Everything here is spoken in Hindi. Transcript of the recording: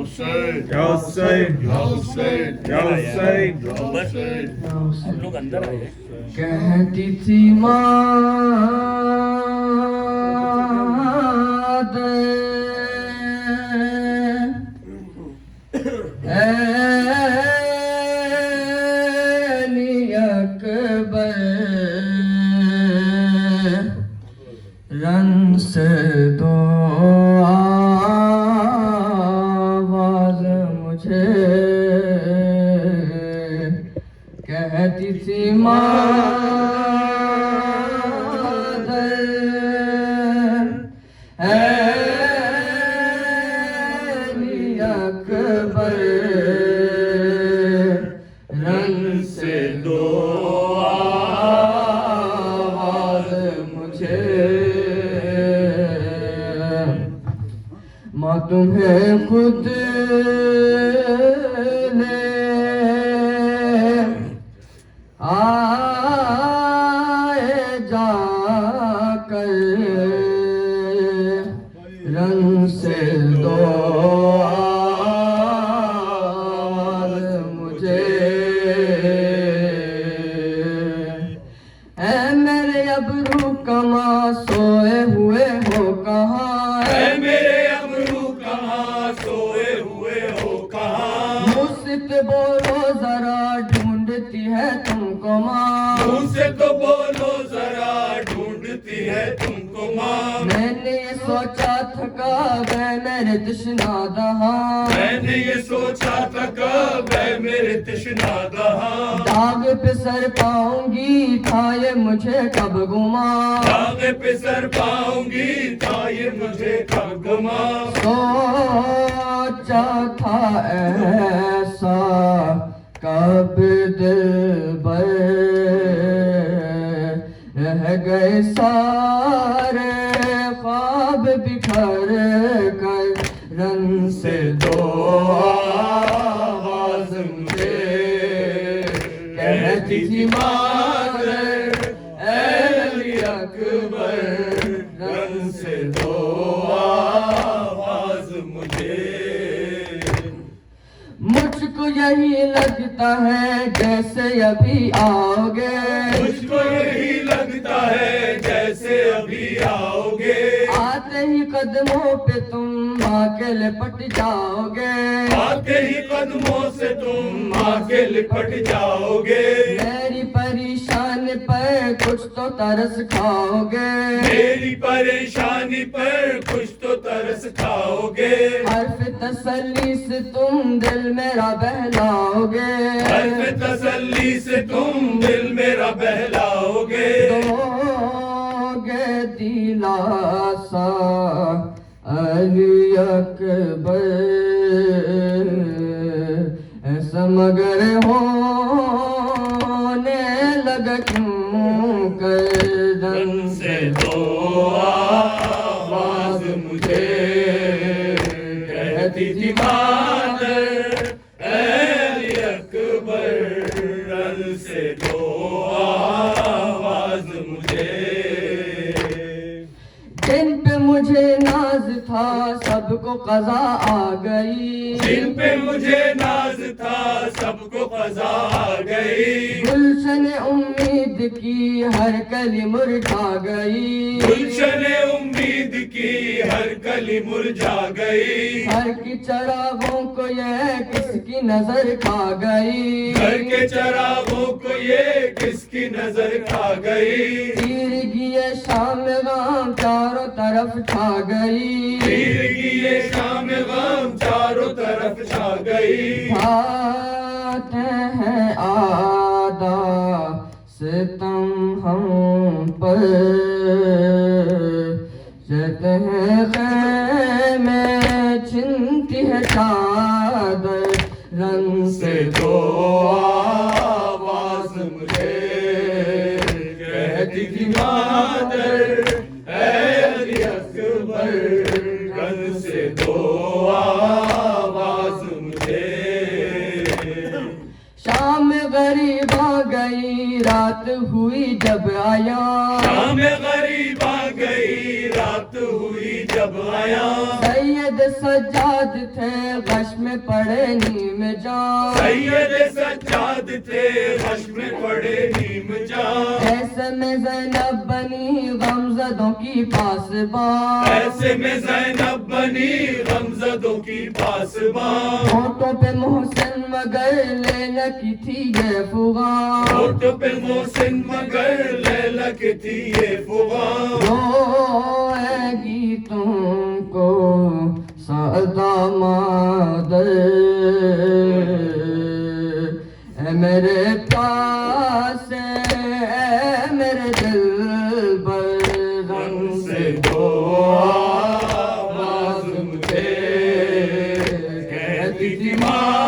Hussein, Ya Hussein, Ya Hussein, Ya Hussein, Ya Hussein. हम लोग अंदर आए। कहती थी अकबर रन से दो आवाज मुझे कहती थी मादर अकबर रन से दो आवाज मुझे माँ तुम्हें खुद ले आए जाकर रंग से दो आवाज मुझे ऐ मेरे अबरू कमा सोए हुए हो कहाँ ऐ मेरे अबरू कहाँ सोए हुए हो कहाँ? मुझसे तो बोलो जरा ढूंढती है तुमको माँ मुझसे तो बोलो जरा ढूंढती है तुमको माँ। मैंने ये सोचा था कब है मेरे तृष्णा दहा मैंने ये सोचा था कब है मेरे तृष्णा दहा। दाग पे सर पाऊंगी था ये मुझे कब गुमा दाग पे सर पाऊंगी था ये मुझे कब गुमा। सोचा था ऐसा कब दिल भर रह गए सारे ख्वाब बिखर कर रंग से दो आवाज मुझे कहती थी मादर ऐ अली अकबर रंग से दो आवाज मुझे। मुझको यही लगता है जैसे अभी आओगे मुझको यही लगता है जैसे अभी आओगे। आते ही कदमों पे तुम आके लिपट जाओगे आते ही कदमों से तुम आके लिपट जाओगे। मेरी परेशानी पर कुछ तो तरस खाओगे मेरी परेशानी पर कुछ तो तरस खाओगे। हर्फ तसल्ली से तुम दिल मेरा बहलाओगे हर्फ तसल्ली से तुम दिल मेरा बहलाओगे। दोगे दिलासा अली अकबर ऐसा मगर होने लगा क्यों कर रन से दो आवाज मुझे कहती थी मादर ऐ अली अकबर रन से दो आवाज मुझे। जिन पे मुझे नाज था सबको कज़ा आ गई जिन पे मुझे नाज था सबको कज़ा आ गई। गुलशन उम्मीद की हर कली मुरझा गई गुलशन उम्मीद की हर कली मुरझा गई। हर की चरागों को ये किसकी नजर खा गई घर के चरागों को ये किसकी नजर खा गई। तीर की ये शाम गाम चारों तरफ छा गई तीर की ये शाम गम चारों तरफ छा गई। खाते हैं आदा सितम हम पर जते हैं खैमे छिनती है चादर रंग से दो आवाज मुझे कहती थी मादर ऐ अली अकबर रन से दो आवाज मुझे। शाम गरीब आ गई रात हुई जब आया शाम गरीब आ गई रात हुई जब आया। सैयद सज्जाद थे थे गश में पड़े नीम जान, सैयद सज्जाद थे गश में पड़े नीम जान। ऐसे में ज़ैनब बनी गमज़दों की पासबान, ऐसे में ज़ैनब बनी गमज़दों की पासबान। होठों पे मोहसिन मगर लैला की थी ये फुगान, होठों पे मोहसिन मगर लैला की थी ये फुगान। रोएगी तुमको सदा मादर, ऐ मेरे पास ऐ मेरे दिल पर रंग से दो आवाज़ मुझे कहती थी माँ